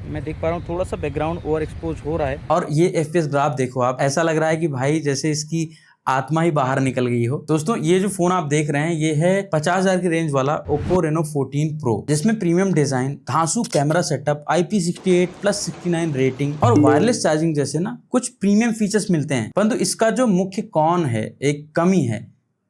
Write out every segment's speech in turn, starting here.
मैं देख पा रहा हूँ थोड़ा सा बैकग्राउंड ओवर एक्सपोज हो रहा है। और ये FPS ग्राफ देखो आप, ऐसा लग रहा है कि भाई जैसे इसकी आत्मा ही बाहर निकल गई हो। दोस्तों ये जो फोन आप देख रहे हैं ये है 50,000 की रेंज वाला Oppo Reno 14 Pro, जिसमें प्रीमियम डिजाइन, धांसू कैमरा सेटअप, IP68+69 रेटिंग और वायरलेस चार्जिंग जैसे ना कुछ प्रीमियम फीचर्स मिलते हैं। परंतु इसका जो मुख्य कौन है, एक कमी है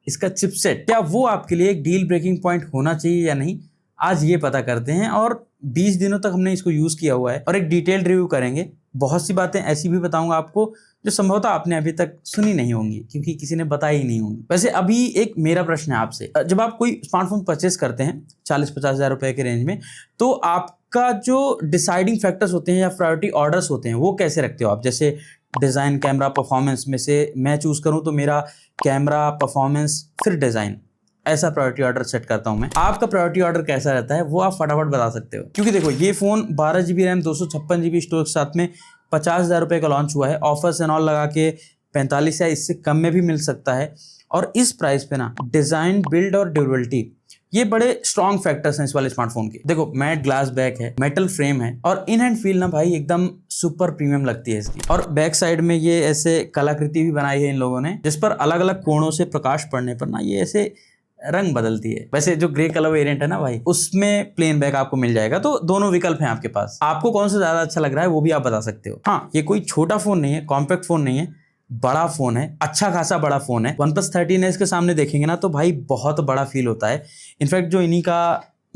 इसका चिपसेट। क्या वो आपके लिए एक डील ब्रेकिंग पॉइंट होना चाहिए या नहीं, आज ये पता करते हैं। और 20 दिनों तक हमने इसको यूज किया हुआ है और एक डिटेल्ड रिव्यू करेंगे। बहुत सी बातें ऐसी भी बताऊंगा आपको जो संभवतः आपने अभी तक सुनी नहीं होंगी, क्योंकि किसी ने बताई ही नहीं होंगी। वैसे अभी एक मेरा प्रश्न है आपसे, जब आप कोई स्मार्टफोन परचेस करते हैं 40-50 हजार रुपए के रेंज में, तो आपका जो डिसाइडिंग फैक्टर्स होते हैं या प्रायोरिटी ऑर्डर्स होते हैं वो कैसे रखते हो आप? जैसे डिजाइन, कैमरा, परफॉर्मेंस में से मैं चूज करूं तो मेरा कैमरा, परफॉर्मेंस, फिर डिजाइन, ऐसा प्रायोरिटी ऑर्डर सेट करता हूं मैं। आपका प्रायोरिटी ऑर्डर कैसा रहता है वो आप फटाफट बता सकते हो, क्योंकि देखो ये phone 12GB RAM 256GB storage के साथ में 50,000 रुपए का लॉन्च हुआ है। ऑफर्स एंड ऑल लगा के 45 या इससे कम में भी मिल सकता है। और इस प्राइस पे ना डिजाइन, बिल्ड और ड्यूरेबिलिटी ये बड़े स्ट्रॉन्ग फैक्टर्स हैं इस वाले स्मार्टफोन के। देखो मैट ग्लास बैक है, मेटल फ्रेम है और इन हैंड फील ना भाई एकदम सुपर प्रीमियम लगती है इसकी। और बैक साइड में ये ऐसे कलाकृति भी बनाई है इन लोगों ने, जिस पर अलग अलग कोणों से प्रकाश पड़ने पर ना ये ऐसे रंग बदलती है। वैसे जो ग्रे कलर वेरिएंट है ना भाई, उसमें प्लेन बैक आपको मिल जाएगा। तो दोनों विकल्प हैं आपके पास, आपको कौन सा ज्यादा अच्छा लग रहा है वो भी आप बता सकते हो। हाँ, ये कोई छोटा फोन नहीं है, कॉम्पैक्ट फोन नहीं है, बड़ा फोन है, अच्छा खासा बड़ा फोन है। OnePlus 13s के सामने देखेंगे ना तो भाई बहुत बड़ा फील होता है। इनफैक्ट जो इन्हीं का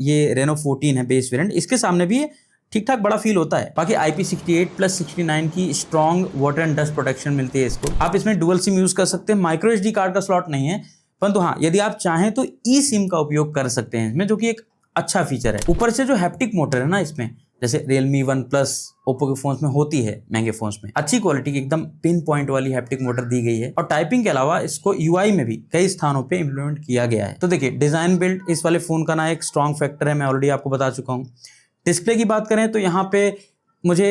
ये Reno 14 है बेस वेरिएंट, इसके सामने भी ठीक ठाक बड़ा फील होता है। बाकी IP68+69 की strong water and dust protection मिलती है इसको। आप इसमें डुअल सिम यूज कर सकते हैं। माइक्रो SD कार्ड का स्लॉट नहीं है, परंतु हाँ यदि आप चाहें तो ई सिम का उपयोग कर सकते हैं इसमें, जो कि एक अच्छा फीचर है। ऊपर से जो हैप्टिक मोटर है ना इसमें, जैसे Realme, OnePlus, Oppo के फोन्स में होती है, महंगे फोन्स में अच्छी क्वालिटी की एकदम पिन पॉइंट वाली हैप्टिक मोटर दी गई है। और टाइपिंग के अलावा इसको UI में भी कई स्थानों पे इम्प्लीमेंट किया गया है। तो देखिए डिजाइन, बिल्ड इस वाले फोन का ना एक स्ट्रॉन्ग फैक्टर है, मैं ऑलरेडी आपको बता चुका हूँ। डिस्प्ले की बात करें तो यहाँ पे मुझे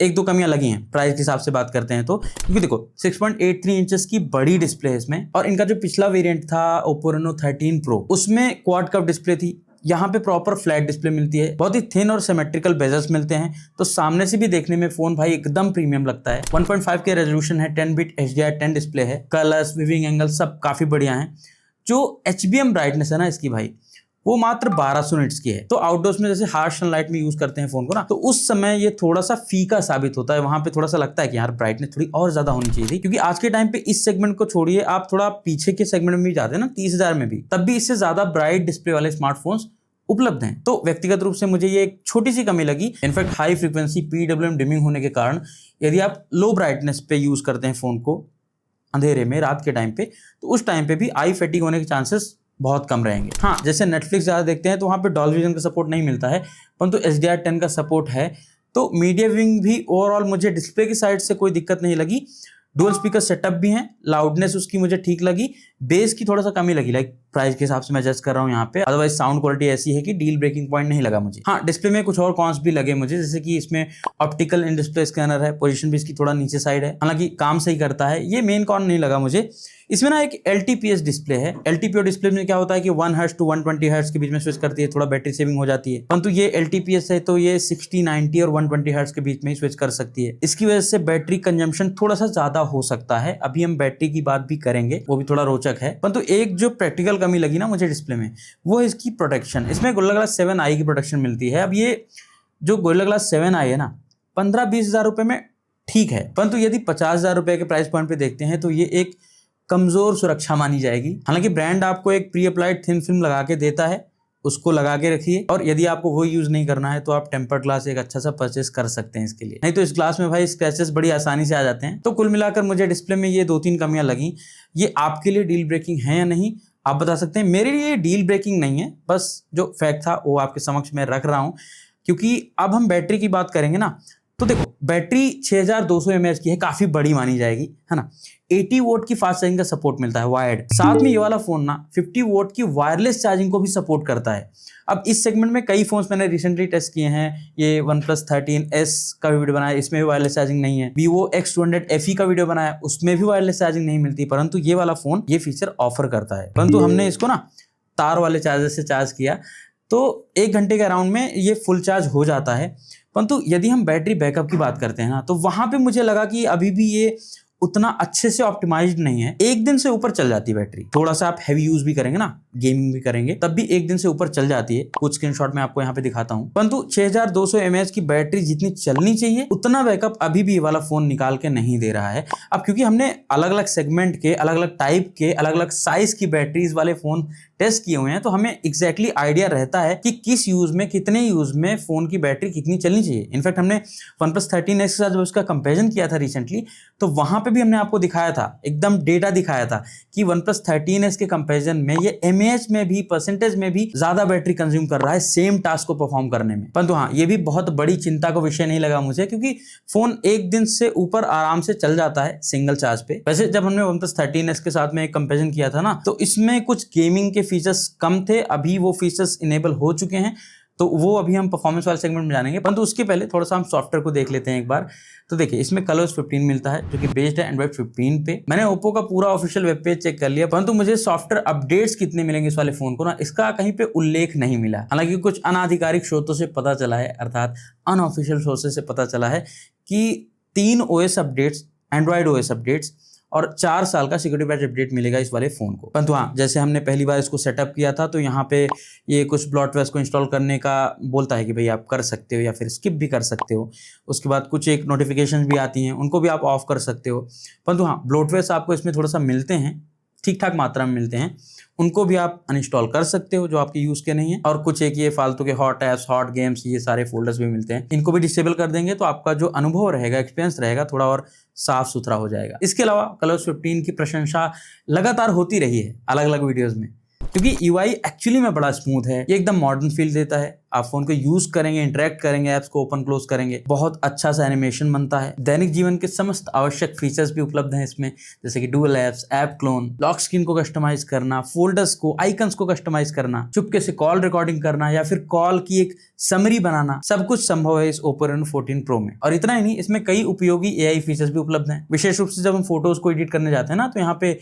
एक दो कमियां लगी हैं प्राइस के हिसाब से बात करते हैं तो, क्योंकि देखो 6.83 इंचेस की बड़ी डिस्प्ले है इसमें। और इनका जो पिछला वेरिएंट था Oppo Reno 13 Pro, उसमें क्वाड कर्व डिस्प्ले थी। यहाँ पे प्रॉपर फ्लैट डिस्प्ले मिलती है, बहुत ही थिन और सिमेट्रिकल बेजल्स मिलते हैं। तो सामने से भी देखने में फोन भाई एकदम प्रीमियम लगता है। 1.5 के रेजोल्यूशन है, 10-bit HDR10 डिस्प्ले है, कलर्स, विविंग एंगल सब काफी बढ़िया हैं। जो HBM ब्राइटनेस है ना इसकी भाई, वो मात्र 1200 निट्स की है। तो आउटडोर्स में जैसे हार्श सनलाइट में यूज करते हैं फोन को ना, तो उस समय ये थोड़ा सा फीका साबित होता है। वहां पे थोड़ा सा लगता है कि यार ब्राइटनेस थोड़ी और ज्यादा होनी चाहिए थी, क्योंकि आज के टाइम पे इस सेगमेंट को छोड़िए, आप थोड़ा पीछे के सेगमेंट में भी जाते हैं ना 30,000 में भी, तब भी इससे ज्यादा ब्राइट डिस्प्ले वाले स्मार्टफोन्स उपलब्ध हैं। तो व्यक्तिगत रूप से मुझे ये एक छोटी सी कमी लगी। In fact high frequency PWM dimming होने के कारण यदि आप लो ब्राइटनेस पे यूज करते हैं फोन को अंधेरे में रात के टाइम पे, तो उस टाइम पे भी आई फैटिग होने के चांसेस बहुत कम रहेंगे। हाँ, जैसे नेटफ्लिक्स ज़्यादा देखते हैं तो वहाँ पे डॉल्बी विजन का सपोर्ट नहीं मिलता है, परंतु HDR10 का सपोर्ट है। तो मीडिया विंग भी ओवरऑल मुझे डिस्प्ले की साइड से कोई दिक्कत नहीं लगी। डुअल स्पीकर सेटअप भी हैं, लाउडनेस उसकी मुझे ठीक लगी, बेस की थोड़ा सा कमी लगी, लाइक प्राइस के हिसाब से मैं जज कर रहा हूँ यहाँ पे। अदरवाइज साउंड क्वालिटी ऐसी है कि डील ब्रेकिंग पॉइंट नहीं लगा मुझे। हाँ, डिस्प्ले में कुछ और कॉन्स भी लगे मुझे, जैसे कि इसमें ऑप्टिकल इन डिस्प्ले स्कैनर है, पोजीशन भी इसकी थोड़ा नीचे साइड है, हालांकि काम सही करता है, ये मेन कॉन नहीं लगा मुझे। इसमें ना एक LTPS डिस्प्ले है। LTPO डिस्प्ले में क्या होता है कि 1 हर्ट्ज टू 120 हर्ट्ज के बीच में स्विच करती है, थोड़ा बैटरी सेविंग हो जाती है। परंतु ये LTPS है तो ये 60, 90 और 120 हर्ट्ज के बीच में ही स्विच कर सकती है। इसकी वजह से बैटरी कंजम्पशन थोड़ा सा ज्यादा हो सकता है। अभी हम बैटरी की बात भी करेंगे, वो भी थोड़ा रोचक है। परंतु एक जो प्रैक्टिकल कमी लगी ना मुझे डिस्प्ले में, वो है इसकी प्रोटेक्शन। इसमें Gorilla Glass 7i की प्रोटेक्शन मिलती है। अब ये जो Gorilla Glass 7i है ना, 15-20 हजार रुपए में ठीक है, परंतु यदि 50,000 रुपए के प्राइस पॉइंट पे देखते हैं तो ये एक कमजोर सुरक्षा मानी जाएगी। हालांकि ब्रांड आपको एक प्री अप्लाइड थिन फिल्म लगा के देता है, उसको लगा के रखिए। और यदि आपको वो यूज नहीं करना है तो आप टेम्पर्ड ग्लास एक अच्छा सा परचेस कर सकते हैं इसके लिए, नहीं तो इस ग्लास में भाई स्क्रैचेस बड़ी आसानी से आ जाते हैं। तो कुल मिलाकर मुझे डिस्प्ले में ये 2-3 कमियां लगी। ये आपके लिए डील ब्रेकिंग है या नहीं आप बता सकते हैं। मेरे लिए डील ब्रेकिंग नहीं है, बस जो फैक्ट था वो आपके समक्ष मैं रख रहा हूं। क्योंकि अब हम बैटरी की बात करेंगे ना, तो देखो बैटरी 6200 mAh की है, काफी बड़ी मानी जाएगी, है ना। 80 वोट की फास्ट चार्जिंग का सपोर्ट मिलता है वायर्ड। साथ में ये वाला फोन ना 50 वोट की वायरलेस चार्जिंग को भी सपोर्ट करता है। अब इस सेगमेंट में कई फोन्स मैंने रिसेंटली टेस्ट किए हैं। ये OnePlus 13s का वीडियो बनाया, इसमें भी वायरलेस चार्जिंग नहीं है। Vivo X200 FE का वीडियो बनाया, उसमें भी वायरलेस चार्जिंग नहीं मिलती, परंतु ये वाला फोन ये फीचर ऑफर करता है। परंतु हमने इसको ना तार वाले चार्जर से चार्ज किया तो 1 घंटे के अराउंड में ये फुल चार्ज हो जाता है। परंतु यदि हम बैटरी बैकअप की बात करते हैं ना, तो वहां पे मुझे लगा कि अभी भी ये उतना अच्छे से ऑप्टिमाइज्ड नहीं है। एक दिन से ऊपर चल जाती है बैटरी, थोड़ा सा आप हैवी यूज भी करेंगे ना, गेमिंग भी करेंगे, तब भी एक दिन से ऊपर चल जाती है। कुछ स्क्रीनशॉट में आपको यहाँ पे दिखाता हूँ। परंतु 6200 mAh की बैटरी जितनी चलनी चाहिए उतना बैकअप अभी भी ये वाला फोन निकाल के नहीं दे रहा है। अब क्योंकि हमने अलग अलग सेगमेंट के, अलग अलग टाइप के, अलग अलग साइज की बैटरीज वाले फोन टेस्ट किए हुए हैं, तो हमें एग्जैक्टली आइडिया रहता है कि किस यूज में, कितने यूज में फोन की बैटरी कितनी चलनी चाहिए। इनफैक्ट हमने OnePlus 13s के साथ जब उसका कंपेरिजन किया था रिसेंटली, तो वहां पे भी हमने आपको दिखाया था, एकदम डेटा दिखाया था कि OnePlus 13s के कंपेरिजन में ये mAh में भी, परसेंटेज में भी ज्यादा बैटरी कंज्यूम कर रहा है सेम टास्क को परफॉर्म करने में। परंतु हाँ, ये भी बहुत बड़ी चिंता का विषय नहीं लगा मुझे, क्योंकि फोन एक दिन से ऊपर आराम से चल जाता है सिंगल चार्ज पे। वैसे जब हमने OnePlus 13s के साथ में एक कंपेरिजन किया था ना, तो इसमें कुछ गेमिंग के फीचर्स कम थे, अभी वो फीचर्स इनेबल हो चुके हैं, तो वो अभी हम परफॉर्मेंस वाले सेगमेंट में जानेंगे। परंतु उसके पहले थोड़ा सा हम सॉफ्टवेयर को देख लेते हैं एक बार। तो देखिए, इसमें ColorOS 15 मिलता है जो कि बेस्ड है Android 15 पे। मैंने ओप्पो का पूरा ऑफिशियल वेब पेज चेक कर लिया, परंतु मुझे सॉफ्टवेयर अपडेट्स कितने मिलेंगे इस वाले फोन को ना, इसका कहीं पे उल्लेख नहीं मिला। हालांकि कुछ अनाधिकारिक स्रोतों से पता चला है, अर्थात अनऑफिशियल सोर्सेज से पता चला है कि 3 OS updates, Android OS updates और 4 साल का सिक्योरिटी पैच अपडेट मिलेगा इस वाले फोन को। परंतु हाँ, जैसे हमने पहली बार इसको सेटअप किया था, तो यहाँ पे ये कुछ ब्लॉटवेयर को इंस्टॉल करने का बोलता है कि भाई आप कर सकते हो या फिर स्किप भी कर सकते हो। उसके बाद कुछ एक नोटिफिकेशन भी आती हैं, उनको भी आप ऑफ कर सकते हो। परंतु हाँ, ब्लॉटवेयर आपको इसमें थोड़ा सा मिलते हैं, ठीक ठाक मात्रा में मिलते हैं, उनको भी आप अनइंस्टॉल कर सकते हो जो आपके यूज के नहीं है। और कुछ एक ये फालतू के हॉट एप्स, हॉट गेम्स, ये सारे फोल्डर्स भी मिलते हैं, इनको भी डिसेबल कर देंगे तो आपका जो अनुभव रहेगा, एक्सपीरियंस रहेगा, थोड़ा और साफ सुथरा हो जाएगा। इसके अलावा ColorOS 15 की प्रशंसा लगातार होती रही है अलग अलग वीडियोज में, क्योंकि UI एक्चुअली में बड़ा स्मूथ है, ये एकदम मॉडर्न फील देता है। आप फोन को यूज करेंगे, इंटरेक्ट करेंगे, ऐप्स को ओपन क्लोज करेंगे, बहुत अच्छा सा एनिमेशन बनता है। दैनिक जीवन के समस्त आवश्यक फीचर्स भी उपलब्ध हैं इसमें, जैसे कि dual apps, app clone, lock screen को कस्टमाइज करना, फोल्डर्स को, आइकन्स को कस्टमाइज करना, चुपके से कॉल रिकॉर्डिंग करना या फिर कॉल की एक समरी बनाना, सब कुछ संभव है इस Oppo Reno 14 Pro में। और इतना ही नहीं, इसमें कई उपयोगी AI फीचर्स भी उपलब्ध हैं। विशेष रूप से जब हम फोटोज को एडिट करने जाते हैं ना, तो यहाँ पे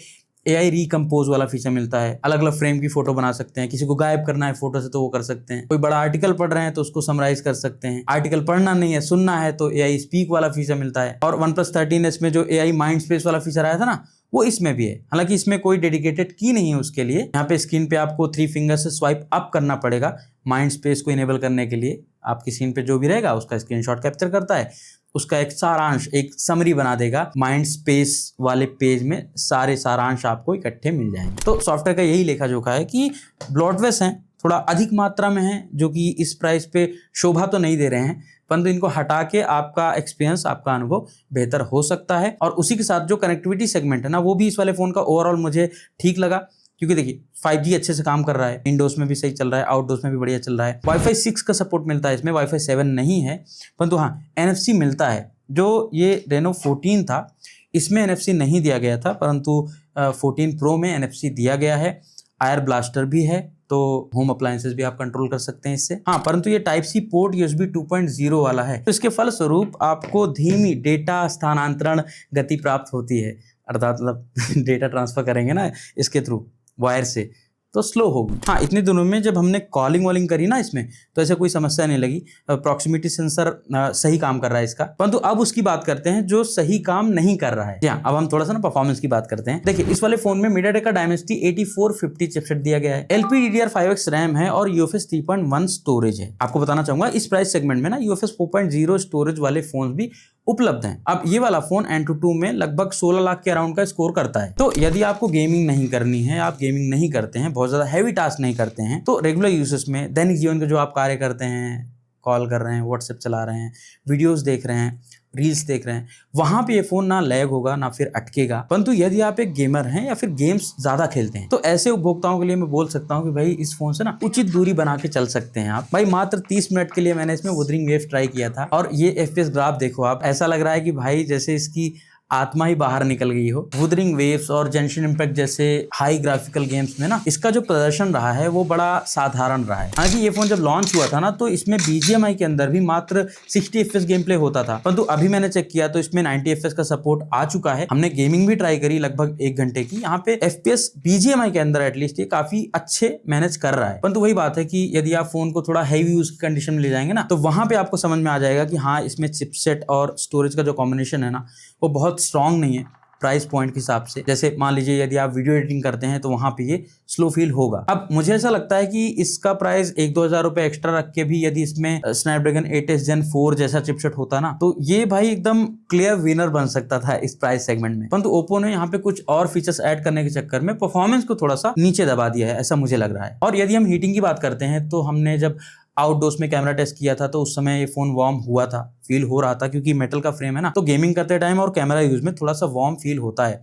AI रिकम्पोज वाला फीचर मिलता है। अलग अलग फ्रेम की फोटो बना सकते हैं, किसी को गायब करना है फोटो से तो वो कर सकते हैं, कोई बड़ा आर्टिकल पढ़ रहे हैं तो उसको समराइज कर सकते हैं, आर्टिकल पढ़ना नहीं है, सुनना है तो AI स्पीक वाला फीचर मिलता है। और OnePlus 13s में जो AI माइंड स्पेस वाला फीचर आया था ना, वो इसमें भी है। हालांकि इसमें कोई डेडिकेटेड की नहीं है उसके लिए। यहाँ पे स्क्रीन पे आपको 3 फिंगर से स्वाइप अप करना पड़ेगा माइंड स्पेस को इनेबल करने के लिए। आपकी स्क्रीन पे जो भी रहेगा उसका स्क्रीनशॉट कैप्चर करता है, उसका एक सारांश, एक समरी बना देगा माइंड स्पेस वाले पेज में, सारे सारांश आपको इकट्ठे मिल जाएंगे। तो सॉफ्टवेयर का यही लेखा जोखा है कि ब्लॉटवेयर हैं, थोड़ा अधिक मात्रा में है, जो कि इस प्राइस पे शोभा तो नहीं दे रहे हैं, परंतु इनको हटा के आपका एक्सपीरियंस, आपका अनुभव बेहतर हो सकता है। और उसी के साथ जो कनेक्टिविटी सेगमेंट है ना, वो भी इस वाले फोन का ओवरऑल मुझे ठीक लगा, क्योंकि देखिए 5G अच्छे से काम कर रहा है, इंडोर्स में भी सही चल रहा है, आउटडोर्स में भी बढ़िया चल रहा है। Wi-Fi 6 का सपोर्ट मिलता है इसमें, Wi-Fi 7 नहीं है, परंतु हाँ NFC मिलता है। जो ये Reno 14 था, इसमें NFC नहीं दिया गया था, परंतु 14 Pro में NFC दिया गया है। आयर ब्लास्टर भी है, तो होम अप्लायंसेस भी आप कंट्रोल कर सकते हैं इससे। हाँ, परंतु ये Type-C पोर्ट USB 2.0 वाला है, तो इसके फलस्वरूप आपको धीमी डेटा स्थानांतरण गति प्राप्त होती है, अर्थात मतलब डेटा ट्रांसफर करेंगे ना इसके थ्रू वायर से, तो स्लो होगी। हाँ, इतने दिनों में जब हमने कॉलिंग वॉलिंग करी ना इसमें, तो ऐसे कोई समस्या नहीं लगी। प्रॉक्सिमिटी सेंसर सही काम कर रहा है इसका। परंतु अब उसकी बात करते हैं जो सही काम नहीं कर रहा है। हाँ, अब हम थोड़ा सा ना परफॉर्मेंस की बात करते हैं। देखिए, इस वाले फोन में MediaTek का Dimensity 8450 चिपसेट दिया गया है, LPDDR5X रैम है और UFS 3.1 स्टोरेज है। आपको बताना चाहूंगा, इस प्राइस सेगमेंट में ना UFS 4.0 स्टोरेज वाले फोन भी उपलब्ध हैं। अब ये वाला फोन AnTuTu में लगभग 16 लाख के अराउंड का स्कोर करता है। तो यदि आपको गेमिंग नहीं करनी है, आप गेमिंग नहीं करते हैं, बहुत ज्यादा हैवी टास्क नहीं करते हैं, तो रेगुलर यूसेस में, दैनिक जीवन के जो आप कार्य करते हैं, कॉल कर रहे हैं, व्हाट्सएप चला रहे हैं, वीडियोस देख रहे हैं, रील्स देख रहे हैं, वहां पे ये फोन ना लैग होगा ना फिर अटकेगा। परंतु यदि आप एक गेमर हैं या फिर गेम्स ज्यादा खेलते हैं, तो ऐसे उपभोक्ताओं के लिए मैं बोल सकता हूं कि भाई इस फोन से ना उचित दूरी बना के चल सकते हैं आप। भाई मात्र 30 मिनट के लिए मैंने इसमें वुदरिंग वेव ट्राई किया था, और ये FPS ग्राफ देखो आप, ऐसा लग रहा है कि भाई जैसे इसकी आत्मा ही बाहर निकल गई हो। वुदरिंग वेव्स और जेंशिन इम्पैक्ट जैसे हाई ग्राफिकल गेम्स में ना इसका जो प्रदर्शन रहा है वो बड़ा साधारण रहा है। हालांकि ये फोन जब लॉन्च हुआ था ना तो इसमें BGMI के अंदर भी मात्र 60 FPS गेम प्ले होता था, परंतु अभी मैंने चेक किया तो इसमें 90 FPS का सपोर्ट आ चुका है। हमने गेमिंग भी ट्राई करी लगभग 1 घंटे की। यहाँ पे FPS BGMI के अंदर एटलीस्ट ये काफी अच्छे मैनेज कर रहा है। परंतु वही बात है कि यदि आप फोन को थोड़ा हैवी यूज की कंडीशन में ले जाएंगे ना तो वहां पे आपको समझ में आ जाएगा कि हाँ, इसमें चिपसेट और स्टोरेज का जो कॉम्बिनेशन है ना वो बहुत स्ट्रांग नहीं है प्राइस पॉइंट के हिसाब से। जैसे मान लीजिए यदि आप वीडियो एडिटिंग करते हैं तो वहां पे ये स्लो फील होगा। अब मुझे ऐसा लगता है कि इसका प्राइस 1-2 हज़ार रुपए एक्स्ट्रा रख के भी यदि इसमें स्नैपड्रैगन 8s Gen 4 जैसा चिपसेट होता ना तो ये भाई एकदम क्लियर विनर बन सकता था इस प्राइस सेगमेंट में। परंतु ओप्पो ने यहाँ पे कुछ और फीचर्स ऐड करने के चक्कर में परफॉर्मेंस को थोड़ा सा नीचे दबा दिया है, ऐसा मुझे लग रहा है। और यदि हम हीटिंग की बात करते हैं तो हमने जब आउटडोर्स में कैमरा टेस्ट किया था तो उस समय ये फोन वार्म हुआ था, फील हो रहा था, क्योंकि मेटल का फ्रेम है ना तो गेमिंग करते टाइम और कैमरा यूज में थोड़ा सा वार्म फील होता है।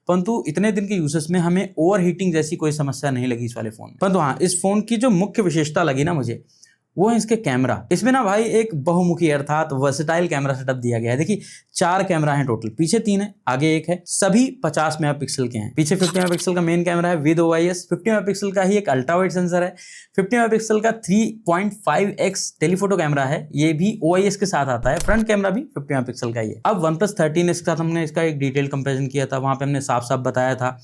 परंतु इतने दिन के यूसेस में हमें ओवर हीटिंग जैसी कोई समस्या नहीं लगी इस वाले फोन में। परंतु हाँ, इस फोन की जो मुख्य विशेषता लगी ना मुझे वो है इसके कैमरा। इसमें ना भाई एक बहुमुखी अर्थात वर्सेटाइल कैमरा सेटअप दिया गया है। देखिए 4 कैमरा हैं टोटल, पीछे 3 है, आगे 1 है, सभी 50 मेगापिक्सल के हैं। पीछे 50 मेगापिक्सल का मेन कैमरा है विद OIS, 50 मेगापिक्सल का ही एक अल्ट्रा वाइड सेंसर है, 50 मेगापिक्सल का 3.5x टेलीफोटो कैमरा है, ये भी OIS के साथ आता है। फ्रंट कैमरा भी 50 मेगापिक्सल का ही है। अब OnePlus 13 इसके साथ हमने इसका एक डिटेल कंपेरिजन किया था, वहां पे हमने साफ साफ बताया था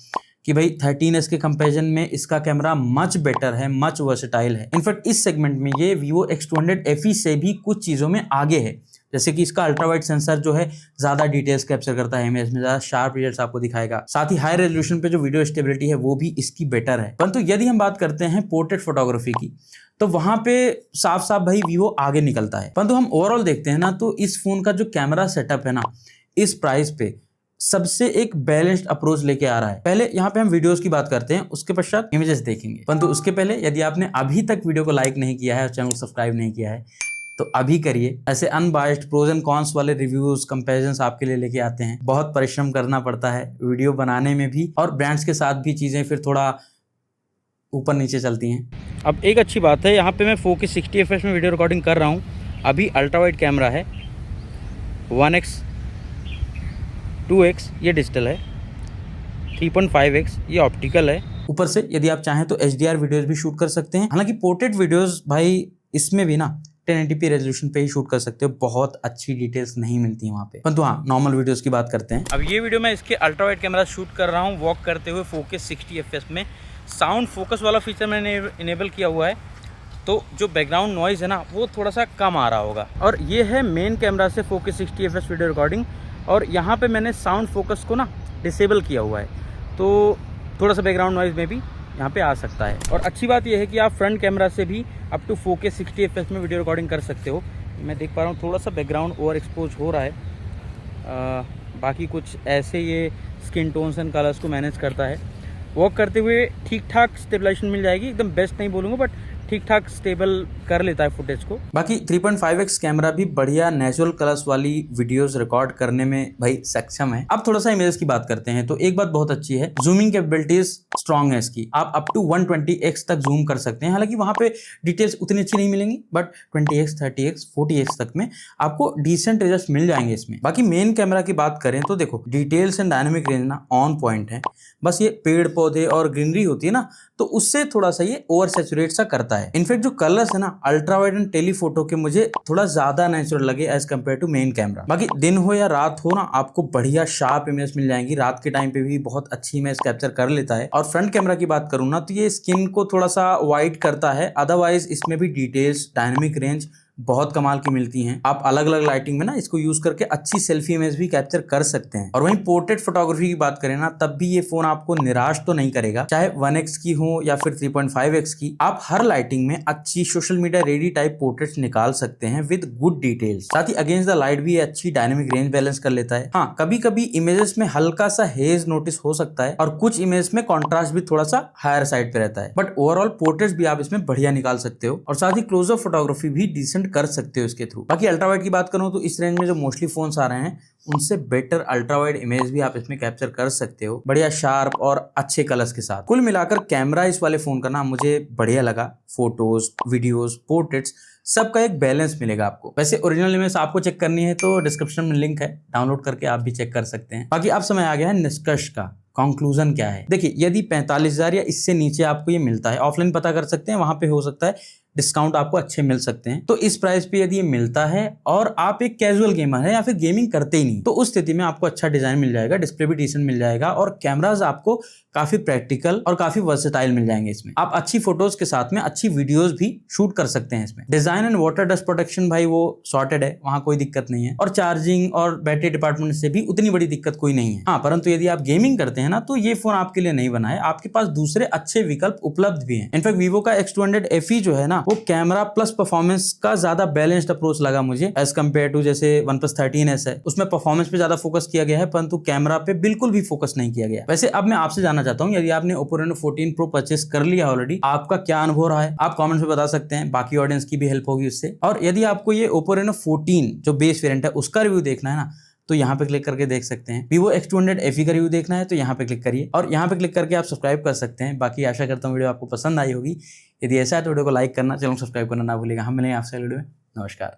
कि भाई 13s के कंपैरिजन में इसका कैमरा मच बेटर है, मच वर्सेटाइल है। इनफैक्ट इस सेगमेंट में ये Vivo X200 FE से भी कुछ चीज़ों में आगे है, जैसे कि इसका अल्ट्रा वाइड सेंसर जो है ज़्यादा डिटेल्स कैप्चर करता है, इमेज में ज़्यादा शार्प रिजल्ट्स आपको दिखाएगा। साथ ही हाई रेजोल्यूशन पे जो वीडियो स्टेबिलिटी है वो भी इसकी बेटर है। परंतु यदि हम बात करते हैं पोर्ट्रेट फोटोग्राफी की तो वहां पे साफ साफ भाई Vivo आगे निकलता है। परंतु हम ओवरऑल देखते हैं ना तो इस फोन का जो कैमरा सेटअप है ना इस प्राइस पे सबसे एक बैलेंस्ड अप्रोच लेके आ रहा है। पहले यहाँ पे हम वीडियोस की बात करते हैं, उसके पश्चात इमेजेस देखेंगे। परंतु उसके पहले यदि आपने अभी तक वीडियो को लाइक नहीं किया है और चैनल को सब्सक्राइब नहीं किया है तो अभी करिए। ऐसे अनबायस्ड प्रोज एंड कॉन्स वाले रिव्यूज कंपैरिजंस आपके लिए लेके आते हैं। बहुत परिश्रम करना पड़ता है वीडियो बनाने में भी, और ब्रांड्स के साथ भी चीजें फिर थोड़ा ऊपर नीचे चलती हैं। अब एक अच्छी बात है, यहाँ पे मैं 4K 60 FPS में वीडियो रिकॉर्डिंग कर रहा हूँ। अभी अल्ट्रा वाइड कैमरा है, 1x 2x ये डिजिटल है, 3.5x ये ऑप्टिकल है। ऊपर से यदि आप चाहें तो HDR वीडियोस भी शूट कर सकते हैं। हालांकि पोर्ट्रेट वीडियोस भाई इसमें भी ना 1080p रेजोल्यूशन पे ही शूट कर सकते हो, बहुत अच्छी डिटेल्स नहीं मिलती है वहाँ पे। परंतु हाँ, नॉर्मल वीडियोस की बात करते हैं। अब ये वीडियो मैं इसके अल्ट्रा वाइड कैमरा शूट कर रहा हूँ वॉक करते हुए 4K 60 FPS में। साउंड फोकस वाला फीचर मैंने इनेबल किया हुआ है तो जो बैकग्राउंड नॉइज़ है ना वो थोड़ा सा कम आ रहा होगा। और ये है मेन कैमरा से 4K 60 FPS वीडियो रिकॉर्डिंग, और यहाँ पे मैंने साउंड फोकस को ना डिसेबल किया हुआ है तो थोड़ा सा बैकग्राउंड नॉइज़ में भी यहाँ पे आ सकता है। और अच्छी बात यह है कि आप फ्रंट कैमरा से भी अप टू 4K 60 FPS में वीडियो रिकॉर्डिंग कर सकते हो। मैं देख पा रहा हूँ थोड़ा सा बैकग्राउंड ओवर एक्सपोज हो रहा है, बाकी कुछ ऐसे ये स्किन टोन्स एंड कलर्स को मैनेज करता है। वॉक करते हुए ठीक ठाक स्टेबलाइजेशन मिल जाएगी, एकदम बेस्ट नहीं बोलूँगा बट ठीक ठाक स्टेबल कर लेता है फुटेज को। बाकी 3.5x कैमरा भी बढ़िया नेचुरल कलर्स वाली वीडियोस रिकॉर्ड करने में भाई सक्षम है। अब थोड़ा सा इमेजेस की बात करते हैं तो एक बात बहुत अच्छी है, जूमिंग कैपेबिलिटीज स्ट्रांग है इसकी। आप अप टू 120x तक जूम कर सकते हैं। हालांकि वहां पे डिटेल्स उतनी अच्छी नहीं मिलेंगी बट 20x 30x 40x तक में आपको डिसेंट रिजल्ट मिल जाएंगे इसमें। बाकी मेन कैमरा की बात करें तो देखो डिटेल्स एंड डायनेमिक रेंज ना ऑन पॉइंट है, बस ये पेड़ पौधे और ग्रीनरी होती है ना तो उससे थोड़ा सा ये ओवर सैचुरेट सा करता है। इनफैक्ट जो कलर्स है ना अल्ट्रा वाइड एंड टेलीफोटो के मुझे थोड़ा ज्यादा नेचुरल लगे as compare to main camera. बाकी दिन हो या रात हो ना आपको बढ़िया शार्प इमेज मिल जाएंगी। रात के टाइम पे भी बहुत अच्छी इमेज कैप्चर कर लेता है। और फ्रंट कैमरा की बात करूँ ना तो ये स्किन को थोड़ा सा वाइट करता है, अदरवाइज इसमें भी डिटेल्स डायनेमिक रेंज बहुत कमाल की मिलती हैं। आप अलग अलग लाइटिंग में ना इसको यूज करके अच्छी सेल्फी इमेज भी कैप्चर कर सकते हैं। और वहीं पोर्ट्रेट फोटोग्राफी की बात करें ना तब भी ये फोन आपको निराश तो नहीं करेगा, चाहे 1x की हो या फिर 3.5x की। आप हर लाइटिंग में अच्छी social media ready type portraits निकाल सकते हैं विद गुड डिटेल्स। साथ ही अगेंस्ट द लाइट भी अच्छी डायनेमिक रेंज बैलेंस कर लेता है। हाँ, कभी कभी इमेजेस में हल्का सा हेज नोटिस हो सकता है और कुछ इमेज में कॉन्ट्रास्ट भी थोड़ा सा हायर साइड पे रहता है, बट ओवरऑल पोर्ट्रेट्स भी आप इसमें बढ़िया निकाल सकते हो। और साथ ही क्लोजअप फोटोग्राफी भी डिसेंट कंटेंट कर सकते हो इसके थ्रू। बाकी अल्ट्रा वाइड की बात करूं तो इस रेंज में जो मोस्टली फोन्स आ रहे हैं उनसे बेटर अल्ट्रा वाइड इमेज भी आप इसमें कैप्चर कर सकते हो, बढ़िया शार्प और अच्छे कलर्स के साथ। कुल मिलाकर कैमरा इस वाले फोन का ना मुझे बढ़िया लगा। फोटोज, वीडियोस, पोर्ट्रेट्स सबका एक बैलेंस मिलेगा आपको। वैसे ओरिजिनल इमेज आपको चेक करनी है तो डिस्क्रिप्शन में लिंक है, डाउनलोड करके आप भी चेक कर सकते हैं। बाकी अब समय आ गया है निष्कर्ष का। कंक्लूजन क्या है? देखिए, यदि 45,000 या इससे नीचे आपको ये मिलता है, ऑफलाइन पता कर सकते हैं, वहां पे हो सकता है डिस्काउंट आपको अच्छे मिल सकते हैं। तो इस प्राइस पे यदि ये मिलता है और आप एक कैजुअल गेमर है या फिर गेमिंग करते ही नहीं, तो उस स्थिति में आपको अच्छा डिजाइन मिल जाएगा, डिस्प्ले भी डिसेंट मिल जाएगा और कैमराज आपको काफी प्रैक्टिकल और काफी वर्सेटाइल मिल जाएंगे इसमें। आप अच्छी फोटोज के साथ में अच्छी वीडियोस भी शूट कर सकते हैं इसमें। Design and water dust protection भाई वो सॉर्टेड है, वहां कोई दिक्कत नहीं है। और चार्जिंग और बैटरी डिपार्टमेंट से भी उतनी बड़ी दिक्कत कोई नहीं है। हाँ, परंतु यदि आप गेमिंग करते हैं ना तो ये फोन आपके लिए नहीं बना है। आपके पास दूसरे अच्छे विकल्प उपलब्ध भी हैं। इनफैक्ट वीवो का X200 FE जो है ना, वो कैमरा प्लस परफॉर्मेंस का ज्यादा बैलेंस्ड अप्रोच लगा मुझे एज कम्पेयर टू जैसे OnePlus 13S है। उसमें परफॉर्मेंस पे ज्यादा फोकस किया गया है परंतु कैमरा पे बिल्कुल भी फोकस नहीं किया गया। वैसे अब मैं आपसे जानना चाहता हूँ, यदि आपने Oppo Reno 14 Pro परचेस कर लिया ऑलरेडी, आपका क्या अनुभव रहा है? आप कमेंट्स में बता सकते हैं, बाकी ऑडियंस की भी हेल्प होगी उससे। और यदि आपको ये Oppo Reno 14 जो बेस वेरिएंट है उसका रिव्यू देखना है ना, तो यहाँ पे क्लिक करके देख सकते हैं। Vivo X200 FE का रिव्यू देखना है तो यहाँ पे क्लिक करिए और यहाँ पे क्लिक करके आप सब्सक्राइब कर सकते हैं। बाकी आशा करता हूँ वीडियो आपको पसंद आई होगी। यदि ऐसा है तो वीडियो को लाइक करना, चैनल को सब्सक्राइब करना ना भूलिएगा। हम मिलेंगे आपसे वीडियो में। नमस्कार।